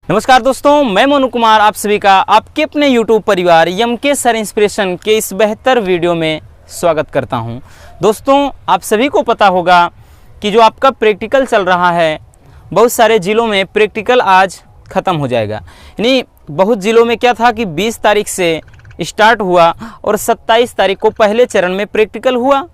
नमस्कार दोस्तों, मैं मनु कुमार आप सभी का आपके अपने YouTube परिवार एमके सर इंस्पिरेशन के इस बेहतर वीडियो में स्वागत करता हूं। दोस्तों, आप सभी को पता होगा कि जो आपका प्रैक्टिकल चल रहा है, बहुत सारे ज़िलों में प्रैक्टिकल आज ख़त्म हो जाएगा। यानी बहुत ज़िलों में क्या था कि 20 तारीख से स्टार्ट हुआ और 27 तारीख को पहले चरण में प्रैक्टिकल हुआ।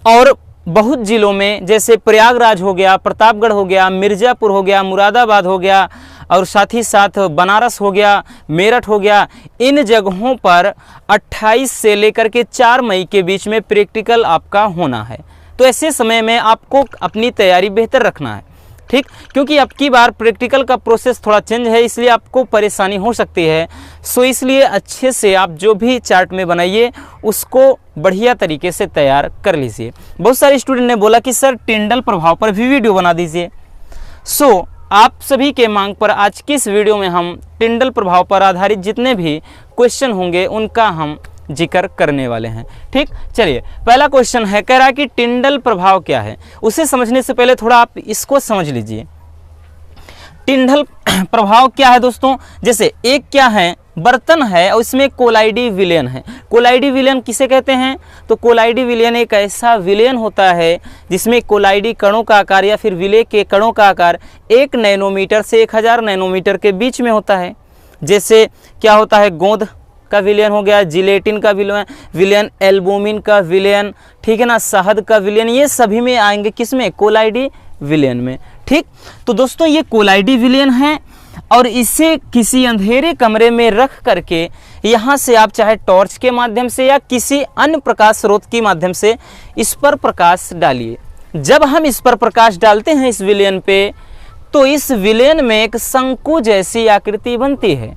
और बहुत ज़िलों में जैसे प्रयागराज हो गया, प्रतापगढ़ हो गया, मिर्ज़ापुर हो गया, मुरादाबाद हो गया और साथ ही साथ बनारस हो गया, मेरठ हो गया, इन जगहों पर 28 से लेकर के 4 मई के बीच में प्रैक्टिकल आपका होना है। तो ऐसे समय में आपको अपनी तैयारी बेहतर रखना है, ठीक, क्योंकि अब की बार प्रैक्टिकल का प्रोसेस थोड़ा चेंज है, इसलिए आपको परेशानी हो सकती है। सो इसलिए अच्छे से आप जो भी चार्ट में बनाइए उसको बढ़िया तरीके से तैयार कर लीजिए। बहुत सारे स्टूडेंट ने बोला कि सर टिंडल प्रभाव पर भी वीडियो बना दीजिए। सो आप सभी के मांग पर आज की इस वीडियो में हम टिंडल प्रभाव पर आधारित जितने भी क्वेश्चन होंगे उनका हम जिक्र करने वाले हैं। ठीक, चलिए पहला क्वेश्चन है, कह रहा है कि टिंडल प्रभाव क्या है। उसे समझने से पहले थोड़ा आप इसको समझ लीजिए। टिंडल प्रभाव क्या है दोस्तों, जैसे एक क्या है, बर्तन है और इसमें कोलाइडी विलयन है। कोलाइडी विलयन किसे कहते हैं, तो कोलाइडी विलयन एक ऐसा विलयन होता है जिसमें कोलाइडी कणों का आकार या फिर विलय के कणों का आकार 1 नैनोमीटर से 1000 नैनोमीटर के बीच में होता है। जैसे क्या होता है, गोंद का विलयन हो गया, जिलेटिन का विलयन, एल्बुमिन का विलयन, ठीक है ना, शहद का विलयन, ये सभी में आएंगे किसमें, कोलाइडी विलयन में। ठीक, तो दोस्तों ये कोलाइडी विलयन है और इसे किसी अंधेरे कमरे में रख करके यहाँ से आप चाहे टॉर्च के माध्यम से या किसी अन्य प्रकाश स्रोत के माध्यम से इस पर प्रकाश डालिए। जब हम इस पर प्रकाश डालते हैं इस विलयन पे, तो इस विलयन में एक शंकु जैसी आकृति बनती है।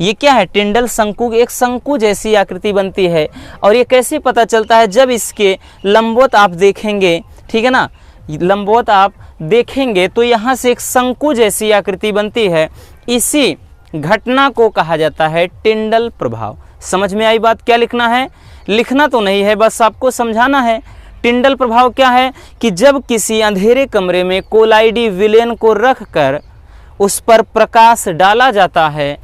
ये क्या है, टिंडल शंकु, एक शंकु जैसी आकृति बनती है। और ये कैसे पता चलता है, जब इसके लंबवत आप देखेंगे, ठीक है ना, लंबवत आप देखेंगे तो यहाँ से एक शंकु जैसी आकृति बनती है। इसी घटना को कहा जाता है टिंडल प्रभाव। समझ में आई बात, क्या लिखना है, लिखना तो नहीं है, बस आपको समझाना है। टिंडल प्रभाव क्या है कि जब किसी अंधेरे कमरे में कोलाइडी विलयन को रखकर उस पर प्रकाश डाला जाता है,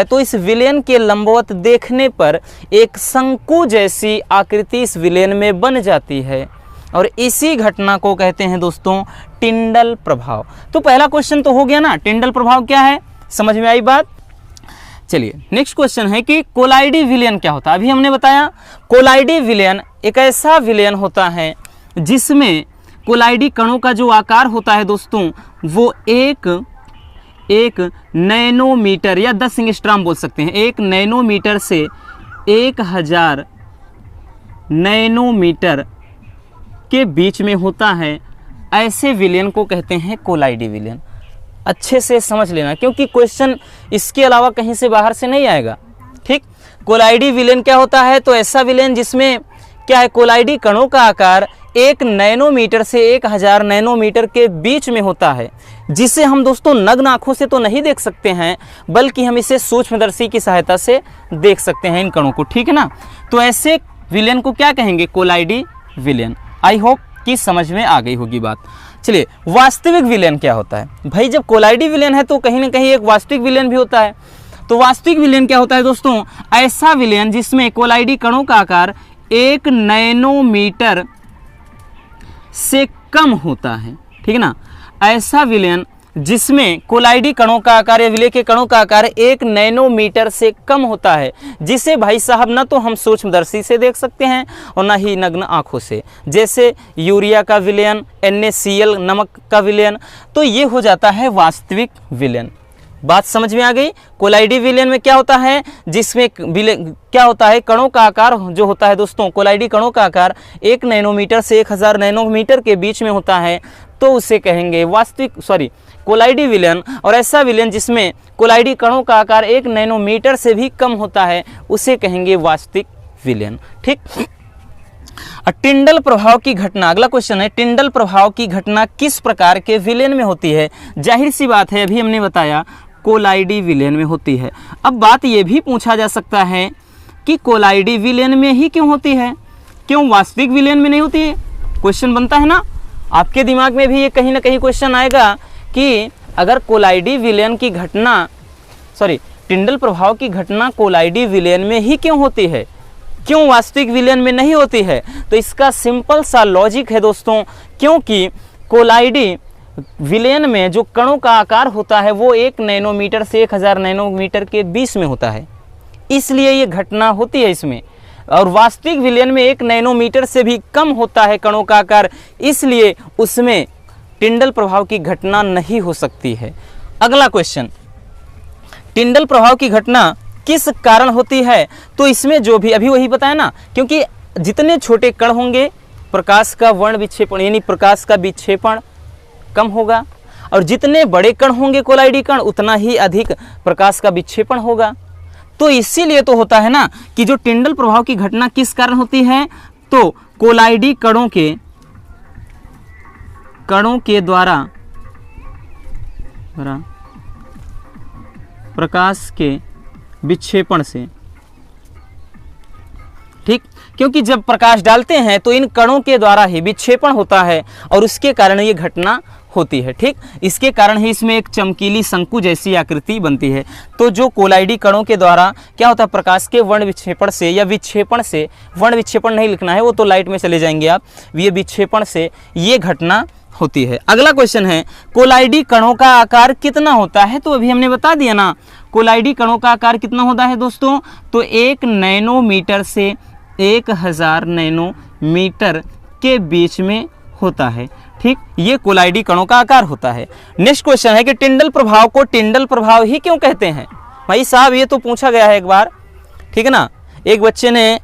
तो इस विलयन के लंबवत देखने पर एक शंकु जैसी आकृति इस विलयन में बन जाती है और इसी घटना को कहते हैं दोस्तों टिंडल प्रभाव। तो पहला क्वेश्चन तो हो गया ना, टिंडल प्रभाव क्या है, समझ में आई बात। चलिए नेक्स्ट क्वेश्चन है कि कोलाइडी विलयन क्या होता है। अभी हमने बताया कोलाइडी विलयन एक ऐसा विलयन होता है जिसमें कोलाइडी कणों का जो आकार होता है दोस्तों वो एक नैनोमीटर या 10 एंगस्ट्रॉम बोल सकते हैं, 1 नैनोमीटर से 1000 नैनोमीटर के बीच में होता है। ऐसे विलयन को कहते हैं कोलाइडी विलयन। अच्छे से समझ लेना, क्योंकि क्वेश्चन इसके अलावा कहीं से बाहर से नहीं आएगा। ठीक, कोलाइडी विलयन क्या होता है, तो ऐसा विलयन जिसमें क्या है, कोलाइडी कणों का आकार 1 नैनोमीटर से 1000 नैनोमीटर के बीच में होता है, जिसे हम दोस्तों नग्न आँखों से तो नहीं देख सकते हैं, बल्कि हम इसे सूक्ष्मदर्शी की सहायता से देख सकते हैं इन कणों को। ठीक है ना, तो ऐसे विलयन को क्या कहेंगे, कोलाइडी विलयन। आई होप कि समझ में आ गई होगी बात। चलिए वास्तविक विलयन क्या होता है भाई, जब कोलाइडी विलयन है तो कहीं ना कहीं एक वास्तविक विलयन भी होता है। तो वास्तविक विलयन क्या होता है दोस्तों, ऐसा विलयन जिसमें कोलाइडी कणों का आकार 1 नैनोमीटर से कम होता है। ठीक है ना, ऐसा विलयन जिसमें कोलाइडी कणों का आकार या विलय के कणों का आकार 1 नैनोमीटर से कम होता है, जिसे भाई साहब न तो हम सूक्ष्मदर्शी से देख सकते हैं और न ही नग्न आँखों से। जैसे यूरिया का विलयन, NaCl नमक का विलयन, तो ये हो जाता है वास्तविक विलयन। बात समझ में आ गई। कोलाइडी विलयन में क्या होता है, जिसमें क्या होता है, कणों का आकार जो होता है दोस्तों, कोलाइडी कणों का आकार 1 नैनोमीटर से 1000 नैनोमीटर के बीच में होता है, तो उसे कहेंगे कोलाइडी विलयन। और ऐसा विलयन जिसमें कोलाइडी कणों का आकार 1 नैनोमीटर से भी कम होता है, उसे कहेंगे वास्तविक विलयन। ठीक, टिंडल प्रभाव की घटना, अगला क्वेश्चन है, टिंडल प्रभाव की घटना किस प्रकार के विलयन में होती है। जाहिर सी बात है, अभी हमने बताया कोलाइडी विलयन में होती है। अब बात यह भी पूछा जा सकता है कि कोलाइडी विलयन में ही क्यों होती है, क्यों वास्तविक विलयन में नहीं होती है। क्वेश्चन बनता है ना, आपके दिमाग में भी ये कहीं ना कहीं क्वेश्चन आएगा कि अगर कोलाइडी विलयन की घटना टिंडल प्रभाव की घटना कोलाइडी विलयन में ही क्यों होती है, क्यों वास्तविक विलयन में नहीं होती है? तो इसका सिंपल सा लॉजिक है दोस्तों, क्योंकि कोलाइडी विलयन में जो कणों का आकार होता है वो 1 नैनोमीटर से 1000 नैनोमीटर के बीच में होता है, इसलिए ये घटना होती है इसमें। और वास्तविक विलयन में 1 नैनोमीटर से भी कम होता है कणों का आकार, इसलिए उसमें टिंडल प्रभाव की घटना नहीं हो सकती है। अगला क्वेश्चन, टिंडल प्रभाव की घटना किस कारण होती है? तो इसमें जो भी अभी वही बताया ना, क्योंकि जितने छोटे कण होंगे प्रकाश का वर्ण विक्षेपण यानी प्रकाश का विक्षेपण कम होगा, और जितने बड़े कण होंगे कोलाइडी कण उतना ही अधिक प्रकाश का विक्षेपण होगा। तो इसीलिए तो होता है ना कि जो टिंडल प्रभाव की घटना किस कारण होती है, तो कोलाइडी कणों के द्वारा प्रकाश के विक्षेपण से, ठीक, क्योंकि जब प्रकाश डालते हैं तो इन कणों के द्वारा ही विक्षेपण होता है और उसके कारण ये घटना होती है, ठीक। इसके कारण ही इसमें एक चमकीली शंकु जैसी आकृति बनती है। तो जो कोलाइडी कणों के द्वारा क्या होता है, प्रकाश के वर्ण विक्षेपण से या विक्षेपण से, वर्ण विक्षेपण नहीं लिखना है, वो तो लाइट में चले जाएंगे आप, ये विक्षेपण से ये घटना होती है। अगला क्वेश्चन है, कोलाइडी कणों का आकार कितना होता है? तो अभी हमने बता दिया ना, कोलाइडी कणों का आकार कितना होता है दोस्तों, तो 1 नैनोमीटर से 1000 नैनोमीटर के बीच में होता है, ठीक। ये कोलाइडी कणों का आकार होता है। नेक्स्ट क्वेश्चन है कि टिंडल प्रभाव को टिंडल प्रभाव ही क्यों कहते हैं? भाई साहब ये तो पूछा गया है एक बार, ठीक है ना। एक बच्चे ने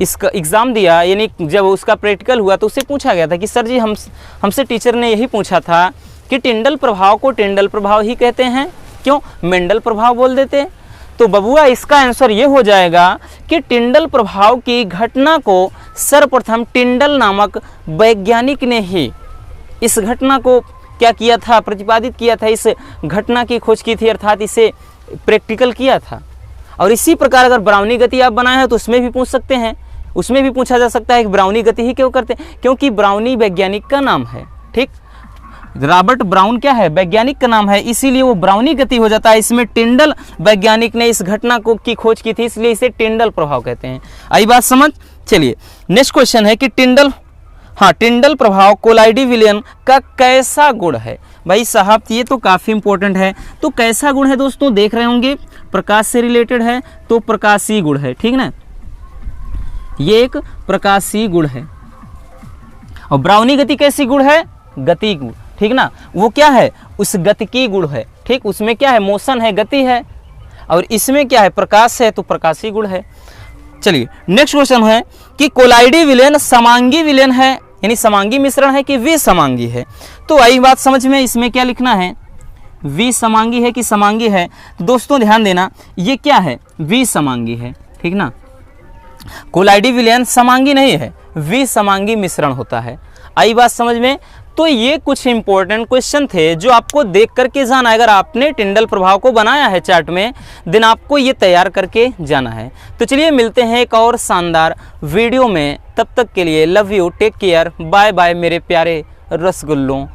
इसका एग्ज़ाम दिया, यानी जब उसका प्रैक्टिकल हुआ तो उससे पूछा गया था कि सर जी हमसे टीचर ने यही पूछा था कि टिंडल प्रभाव को टिंडल प्रभाव ही कहते हैं, क्यों मेंडल प्रभाव बोल देते? तो बबुआ इसका आंसर ये हो जाएगा कि टिंडल प्रभाव की घटना को सर्वप्रथम टिंडल नामक वैज्ञानिक ने ही इस घटना को क्या किया था, प्रतिपादित किया था, इस घटना की खोज की थी, अर्थात इसे प्रैक्टिकल किया था। और इसी प्रकार अगर ब्राउनी गति आप बनाए हैं तो उसमें भी पूछ सकते हैं, उसमें भी पूछा जा सकता है कि ब्राउनी गति ही क्यों करते हैं, क्योंकि ब्राउनी वैज्ञानिक का नाम है, ठीक। रॉबर्ट ब्राउन क्या है, वैज्ञानिक का नाम है, इसीलिए वो ब्राउनी गति हो जाता है। इसमें टिंडल वैज्ञानिक ने इस घटना को की खोज की थी, इसलिए इसे टिंडल प्रभाव कहते हैं। आई बात समझ? चलिए नेक्स्ट क्वेश्चन है कि टिंडल प्रभाव कोलाइडी विलयन का कैसा गुण है? भाई साहब ये तो काफ़ी इंपॉर्टेंट है। तो कैसा गुण है दोस्तों, देख रहे होंगे प्रकाश से रिलेटेड है तो प्रकाशीय गुण है, ठीक ना, ये एक प्रकाशीय गुण है। और ब्राउनी गति कैसी गुण है, गति गुण, ठीक ना, वो क्या है, उस गतिकी गुण है, ठीक, उसमें क्या है, मोशन है, गति है, और इसमें क्या है, प्रकाश है, तो प्रकाशीय गुण है। चलिए नेक्स्ट क्वेश्चन है कि कोलाइडी विलयन समांगी विलयन है, यानी समांगी मिश्रण है कि विसमांगी है? तो आई बात समझ में, इसमें क्या लिखना है, विसमांगी है कि समांगी है? तो दोस्तों ध्यान देना, ये क्या है, विसमांगी है, ठीक ना। कोलाइडी विलयन समांगी नहीं है, विसमांगी मिश्रण होता है। आई बात समझ में? तो ये कुछ इंपॉर्टेंट क्वेश्चन थे जो आपको देख करके जाना है। अगर आपने टिंडल प्रभाव को बनाया है चार्ट में, दिन आपको ये तैयार करके जाना है। तो चलिए मिलते हैं एक और शानदार वीडियो में, तब तक के लिए love you, take care, bye bye मेरे प्यारे रसगुल्लों।